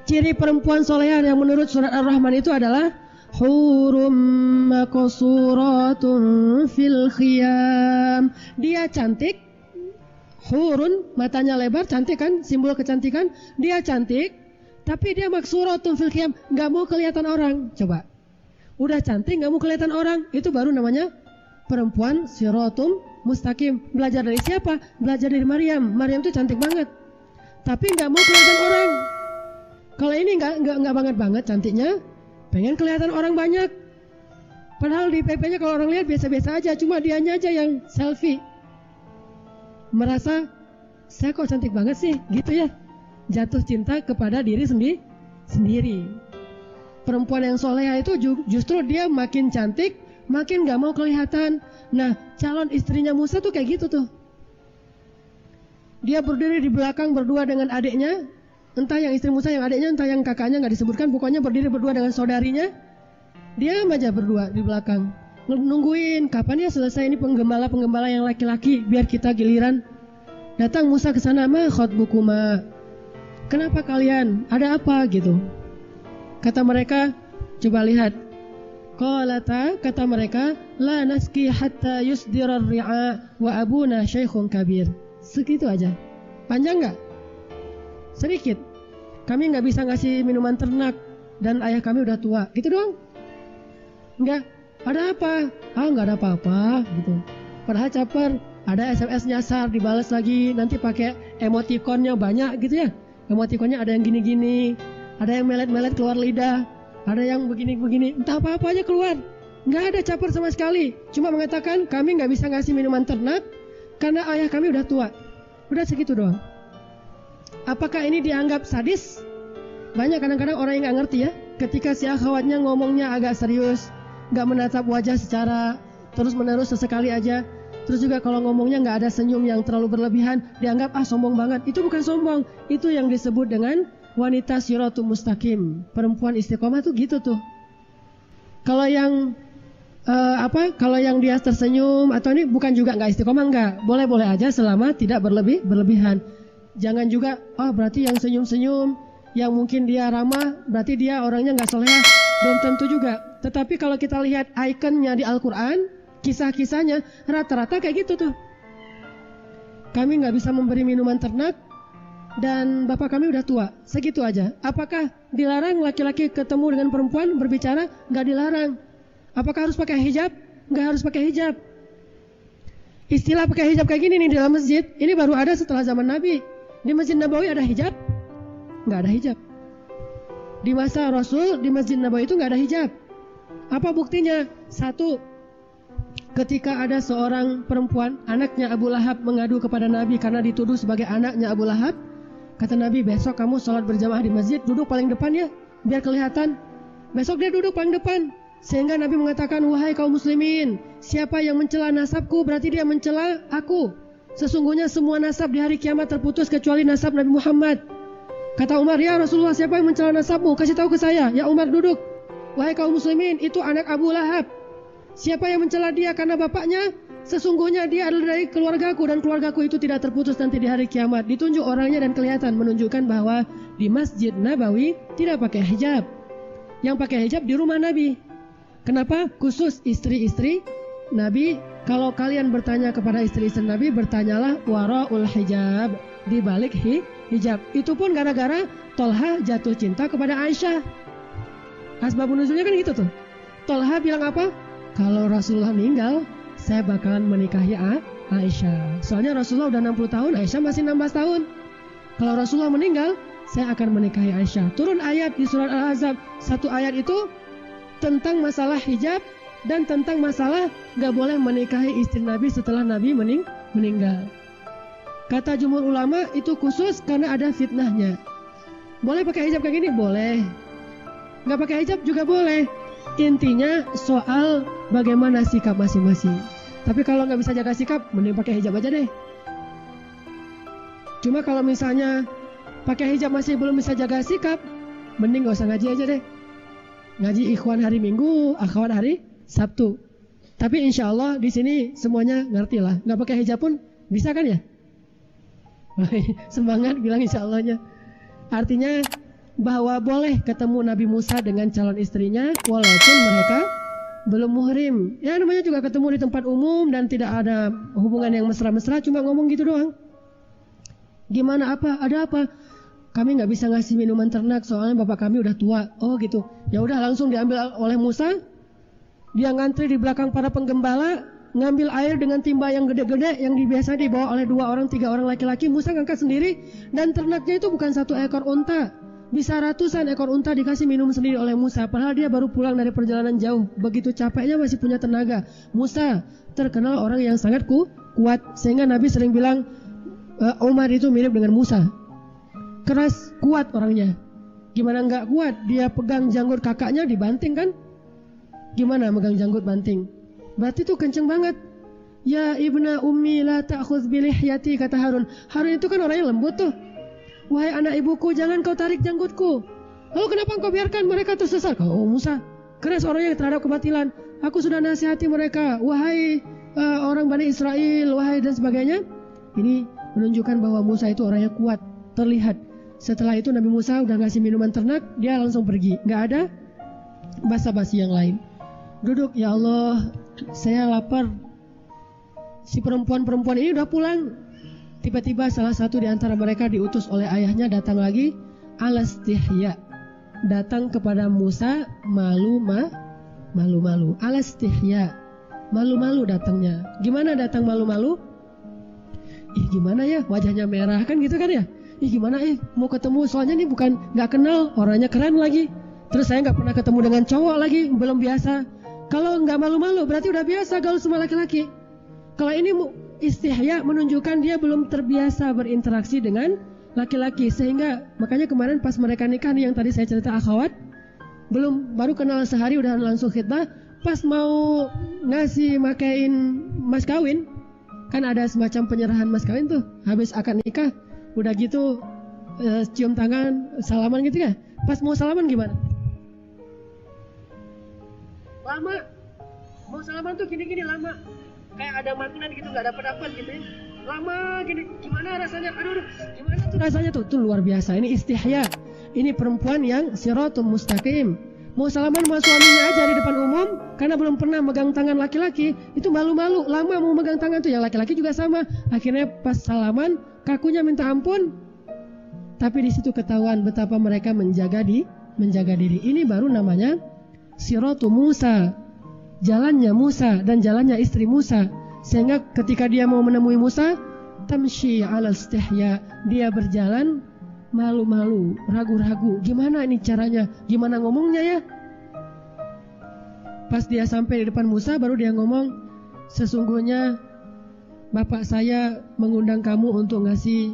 Ciri perempuan solehah yang menurut surat Ar-Rahman itu adalah hurum maqsuratun fil khiyam. Dia cantik, hurun, matanya lebar, cantik kan, simbol kecantikan. Dia cantik, tapi dia maqsuratun fil khiyam, nggak mau kelihatan orang. Coba, udah cantik nggak mau kelihatan orang, itu baru namanya perempuan siratum mustaqim. Belajar dari siapa? Belajar dari Maryam. Maryam tuh cantik banget, tapi nggak mau kelihatan orang. Kalau ini nggak banget cantiknya, pengen kelihatan orang banyak. Padahal di PP-nya kalau orang lihat biasa-biasa aja, cuma dianya aja yang selfie. Merasa saya kok cantik banget sih, gitu ya. Jatuh cinta kepada diri sendiri. Perempuan yang soleha itu justru dia makin cantik, makin gak mau kelihatan. Nah, calon istrinya Musa tuh kayak gitu tuh. Dia berdiri di belakang berdua dengan adiknya, entah yang istri Musa yang adiknya, entah yang kakaknya, gak disebutkan, pokoknya berdiri berdua dengan saudarinya. Dia aja berdua di belakang, nungguin kapan ya selesai ini penggembala yang laki-laki, biar kita giliran. Datang Musa ke sana, ma khotbukuma, kenapa kalian, ada apa gitu. Kata mereka, coba lihat. Qalata, kata mereka, la naski hatta yusdirar ri'a wa abuna syekhun kabir. Segitu aja. Panjang gak? Sedikit. Kami gak bisa ngasih minuman ternak dan ayah kami udah tua. Gitu doang. Enggak. Ada apa? Gak ada apa-apa gitu. Padahal caper, ada SMS nyasar dibalas lagi, nanti pakai emotikonnya banyak gitu ya. Emotikonnya ada yang gini-gini, ada yang melet-melet keluar lidah, ada yang begini-begini, entah apa-apa aja keluar. Nggak ada caper sama sekali. Cuma mengatakan kami nggak bisa ngasih minuman ternak karena ayah kami udah tua. Udah segitu doang. Apakah ini dianggap sadis? Banyak kadang-kadang orang yang nggak ngerti ya. Ketika si akhwatnya ngomongnya agak serius, nggak menatap wajah secara terus-menerus sesekali aja. Terus juga kalau ngomongnya nggak ada senyum yang terlalu berlebihan, dianggap sombong banget. Itu bukan sombong, itu yang disebut dengan wanita siratul mustaqim. Perempuan istiqomah tuh gitu tuh. Kalau yang kalau yang dia tersenyum atau ini bukan juga nggak istiqomah, enggak. Boleh-boleh aja selama tidak berlebihan. Jangan juga berarti yang senyum-senyum, yang mungkin dia ramah, berarti dia orangnya nggak soleh. Belum tentu juga. Tetapi kalau kita lihat ikonnya di Al-Quran, kisah-kisahnya rata-rata kayak gitu tuh. Kami nggak bisa memberi minuman ternak dan bapak kami udah tua. Segitu aja. Apakah dilarang laki-laki ketemu dengan perempuan berbicara? Nggak dilarang. Apakah harus pakai hijab? Nggak harus pakai hijab. Istilah pakai hijab kayak gini nih di dalam masjid, ini baru ada setelah zaman Nabi. Di Masjid Nabawi ada hijab? Nggak ada hijab. Di masa Rasul di Masjid Nabawi itu nggak ada hijab. Apa buktinya? Satu, ketika ada seorang perempuan, anaknya Abu Lahab mengadu kepada Nabi karena dituduh sebagai anaknya Abu Lahab. Kata Nabi, besok kamu sholat berjamaah di masjid, duduk paling depan ya, biar kelihatan. Besok dia duduk paling depan. Sehingga Nabi mengatakan, wahai kaum muslimin, siapa yang mencela nasabku berarti dia mencela aku. Sesungguhnya semua nasab di hari kiamat terputus kecuali nasab Nabi Muhammad. Kata Umar, ya Rasulullah, siapa yang mencela nasabmu? Kasih tahu ke saya. Ya Umar, duduk. Wahai kaum muslimin, itu anak Abu Lahab. Siapa yang mencela dia karena bapaknya? Sesungguhnya dia adalah dari keluargaku dan keluargaku itu tidak terputus nanti di hari kiamat. Ditunjuk orangnya dan kelihatan, menunjukkan bahwa di Masjid Nabawi tidak pakai hijab. Yang pakai hijab di rumah Nabi. Kenapa? Khusus istri-istri Nabi. Kalau kalian bertanya kepada istri-istri Nabi, bertanyalah waraul hijab, di balik hijab. Itu pun gara-gara Tolha jatuh cinta kepada Aisyah. Asbabun nuzulnya kan gitu tuh. Tolha bilang apa? Kalau Rasulullah meninggal, saya bakalan menikahi Aisyah. Soalnya Rasulullah udah 60 tahun, Aisyah masih 16 tahun. Kalau Rasulullah meninggal, saya akan menikahi Aisyah. Turun ayat di surat Al-Ahzab. Satu ayat itu tentang masalah hijab dan tentang masalah gak boleh menikahi istri Nabi setelah Nabi meninggal. Kata jumhur ulama itu khusus karena ada fitnahnya. Boleh pakai hijab kayak gini? Boleh. Gak pakai hijab juga boleh. Intinya soal bagaimana sikap masing-masing. Tapi kalau gak bisa jaga sikap, mending pakai hijab aja deh. Cuma kalau misalnya pakai hijab masih belum bisa jaga sikap, mending gak usah ngaji aja deh. Ngaji ikhwan hari Minggu, akhwat hari Sabtu. Tapi insya Allah di sini semuanya ngerti lah. Nggak pakai hijab pun bisa kan ya? Semangat bilang insya Allahnya. Artinya bahwa boleh ketemu Nabi Musa dengan calon istrinya walaupun mereka belum muhrim. Ya namanya juga ketemu di tempat umum dan tidak ada hubungan yang mesra-mesra, cuma ngomong gitu doang. Gimana apa? Ada apa? Kami nggak bisa ngasih minuman ternak soalnya bapak kami udah tua. Oh gitu. Ya udah langsung diambil oleh Musa. Dia ngantri di belakang para penggembala, ngambil air dengan timba yang gede-gede yang biasa dibawa oleh 2 orang 3 orang laki-laki. Musa ngangkat sendiri dan ternaknya itu bukan 1 ekor unta. Bisa ratusan ekor unta dikasih minum sendiri oleh Musa. Padahal dia baru pulang dari perjalanan jauh. Begitu capeknya masih punya tenaga. Musa terkenal orang yang sangat kuat. Sehingga Nabi sering bilang Umar itu mirip dengan Musa. Keras, kuat orangnya. Gimana nggak kuat? Dia pegang janggut kakaknya dibanting kan? Gimana megang janggut banting? Berarti itu kenceng banget. Ya ibna ummi la ta'khudz bilihyati, kata Harun. Harun itu kan orangnya lembut tuh. Wahai anak ibuku, jangan kau tarik janggutku. Lalu kenapa engkau biarkan mereka tersesat? Oh Musa, keras orangnya terhadap kebatilan. Aku sudah nasihati mereka. Wahai orang Bani Israel, wahai dan sebagainya. Ini menunjukkan bahwa Musa itu orangnya kuat, terlihat. Setelah itu Nabi Musa udah ngasih minuman ternak, dia langsung pergi. Nggak ada basa-basi yang lain. Duduk, ya Allah, saya lapar. Si perempuan-perempuan ini udah pulang. Tiba-tiba salah satu di antara mereka diutus oleh ayahnya datang lagi. Alastihya, datang kepada Musa malu-malu. Alastihya, malu-malu datangnya. Gimana datang malu-malu? Gimana ya, wajahnya merah kan gitu kan ya? Gimana mau ketemu, soalnya ini bukan nggak kenal, orangnya keren lagi. Terus saya nggak pernah ketemu dengan cowok lagi, belum biasa. Kalau nggak malu-malu berarti udah biasa gaul sama laki-laki. Kalau ini istihya menunjukkan dia belum terbiasa berinteraksi dengan laki-laki, sehingga makanya kemarin pas mereka nikah nih yang tadi saya cerita akhwat, baru kenal sehari udah langsung khitbah. Pas mau ngasih makain mas kawin, kan ada semacam penyerahan mas kawin tuh, habis akad nikah. Udah gitu cium tangan, salaman gitu ya. Pas mau salaman gimana? Lama. Mau salaman tuh gini-gini lama. Kayak ada magnet gitu, gak dapat gitu ya. Lama gini. Gimana rasanya? Aduh, gimana tuh rasanya tuh? Tuh luar biasa. Ini istihya. Ini perempuan yang siratum mustaqim. Mau salaman sama suaminya aja di depan umum, karena belum pernah megang tangan laki-laki, itu malu-malu. Lama mau megang tangan tuh, yang laki-laki juga sama. Akhirnya pas salaman, kakunya minta ampun. Tapi di situ ketahuan betapa mereka menjaga diri. Ini baru namanya siratu Musa, jalannya Musa dan jalannya istri Musa. Sehingga ketika dia mau menemui Musa, tamshi ala istihya, dia berjalan malu-malu, ragu-ragu. Gimana ini caranya? Gimana ngomongnya ya? Pas dia sampai di depan Musa, baru dia ngomong, sesungguhnya bapak saya mengundang kamu untuk ngasih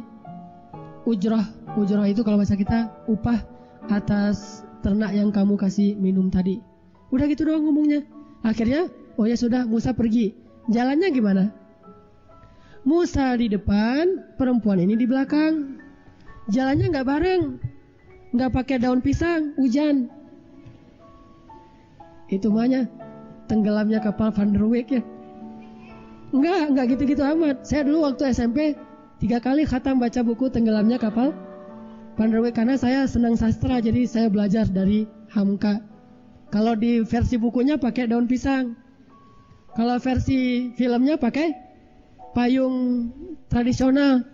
ujrah. Ujrah itu kalau bahasa kita upah atas ternak yang kamu kasih minum tadi. Udah gitu doang ngomongnya. Akhirnya, oh ya sudah, Musa pergi. Jalannya gimana? Musa di depan, perempuan ini di belakang. Jalannya nggak bareng, nggak pakai daun pisang, hujan. Itu mahnya tenggelamnya kapal Van der Wijk ya. Enggak gitu-gitu amat. Saya dulu waktu SMP 3 kali khatam baca buku tenggelamnya kapal Van der Wijk, karena saya senang sastra, jadi saya belajar dari Hamka. Kalau di versi bukunya pakai daun pisang, kalau versi filmnya pakai payung tradisional.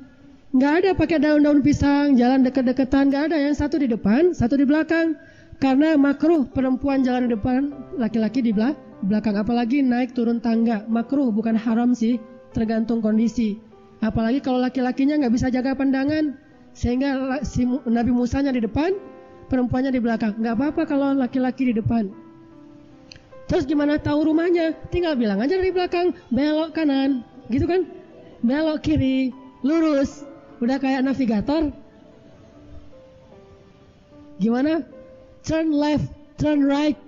Nggak ada pakai daun-daun pisang, jalan deket-deketan, nggak ada. Yang satu di depan, satu di belakang. Karena makruh perempuan jalan di depan, laki-laki di belakang. Apalagi naik turun tangga, makruh, bukan haram sih, tergantung kondisi. Apalagi kalau laki-lakinya nggak bisa jaga pandangan, sehingga si Nabi Musanya di depan, perempuannya di belakang. Nggak apa-apa kalau laki-laki di depan. Terus gimana tahu rumahnya? Tinggal bilang aja dari belakang, belok kanan, gitu kan? Belok kiri, lurus. Udah kayak navigator. Gimana? Turn left, turn right,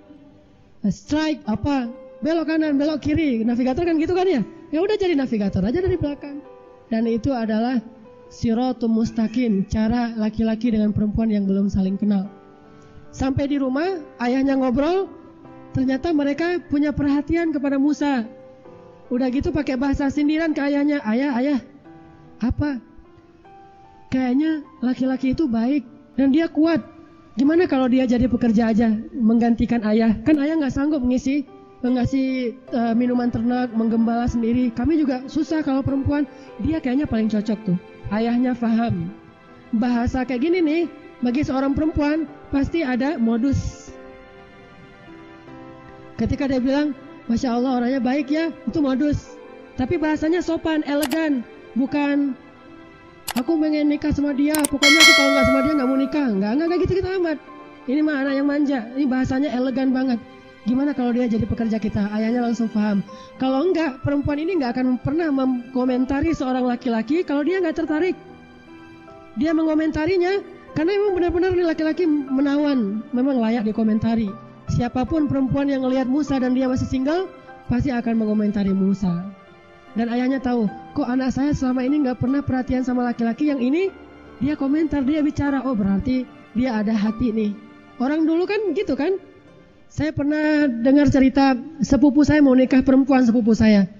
strike apa? Belok kanan, belok kiri. Navigator kan gitu kan ya? Ya udah jadi navigator aja dari belakang. Dan itu adalah siratum mustaqim, cara laki-laki dengan perempuan yang belum saling kenal. Sampai di rumah, ayahnya ngobrol. Ternyata mereka punya perhatian kepada Musa. Udah gitu pakai bahasa sindiran ke ayahnya. Ayah, apa? Kayaknya laki-laki itu baik dan dia kuat. Gimana kalau dia jadi pekerja aja, menggantikan ayah? Kan ayah nggak sanggup ngasih minuman ternak, menggembala sendiri. Kami juga susah kalau perempuan. Dia kayaknya paling cocok tuh. Ayahnya paham. Bahasa kayak gini nih, bagi seorang perempuan pasti ada modus. Ketika dia bilang, Masya Allah orangnya baik ya, itu modus. Tapi bahasanya sopan, elegan. Bukan, aku pengen nikah sama dia, pokoknya aku kalau nggak sama dia nggak mau nikah. Nggak gitu-gitu amat. Ini mah anak yang manja. Ini bahasanya elegan banget. Gimana kalau dia jadi pekerja kita? Ayahnya langsung paham. Kalau enggak, perempuan ini nggak akan pernah mengomentari seorang laki-laki kalau dia nggak tertarik. Dia mengomentarinya karena memang benar-benar nih laki-laki menawan, memang layak dikomentari. Siapapun perempuan yang ngelihat Musa dan dia masih single, pasti akan mengomentari Musa. Dan ayahnya tahu, kok anak saya selama ini nggak pernah perhatian sama laki-laki, yang ini dia komentar, dia bicara, oh berarti dia ada hati nih. Orang dulu kan gitu kan. Saya pernah dengar cerita sepupu saya mau nikah perempuan sepupu saya.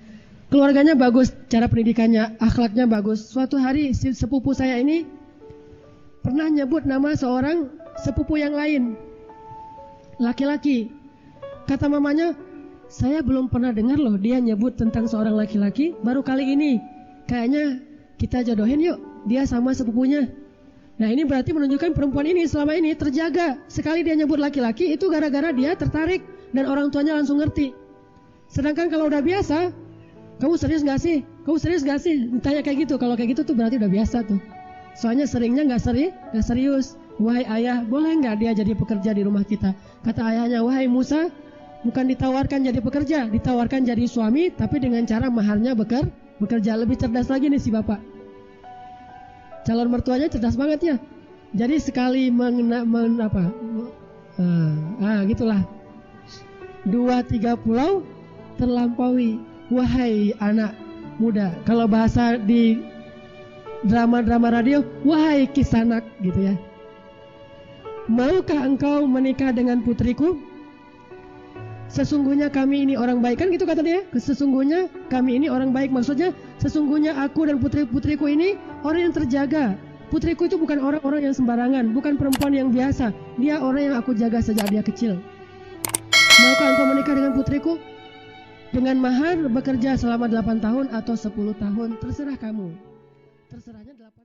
Keluarganya bagus, cara pendidikannya, akhlaknya bagus. Suatu hari si sepupu saya ini pernah nyebut nama seorang sepupu yang lain. Laki-laki. Kata mamanya, saya belum pernah dengar loh dia nyebut tentang seorang laki-laki, baru kali ini. Kayaknya kita jodohin yuk, dia sama sepupunya. Nah ini berarti menunjukkan perempuan ini selama ini terjaga. Sekali dia nyebut laki-laki itu gara-gara dia tertarik dan orang tuanya langsung ngerti. Sedangkan kalau udah biasa, kamu serius gak sih? Kamu serius gak sih? Ditanya kayak gitu, kalau kayak gitu tuh berarti udah biasa tuh. Soalnya seringnya gak serius. Wahai ayah, boleh gak dia jadi pekerja di rumah kita? Kata ayahnya, wahai Musa, bukan ditawarkan jadi pekerja, ditawarkan jadi suami, tapi dengan cara maharnya bekerja. Lebih cerdas lagi nih si bapak. Calon mertuanya cerdas banget ya. Jadi sekali gitulah. 2-3 pulau terlampaui. Wahai anak muda. Kalau bahasa di drama-drama radio, wahai kisanak gitu ya. Maukah engkau menikah dengan putriku? Sesungguhnya kami ini orang baik, kan gitu kata dia. Sesungguhnya kami ini orang baik, maksudnya sesungguhnya aku dan putri-putriku ini orang yang terjaga. Putriku itu bukan orang-orang yang sembarangan, bukan perempuan yang biasa. Dia orang yang aku jaga sejak dia kecil. Maukah engkau menikah dengan putriku? Dengan mahar bekerja selama 8 tahun atau 10 tahun, terserah kamu. Terserahnya 8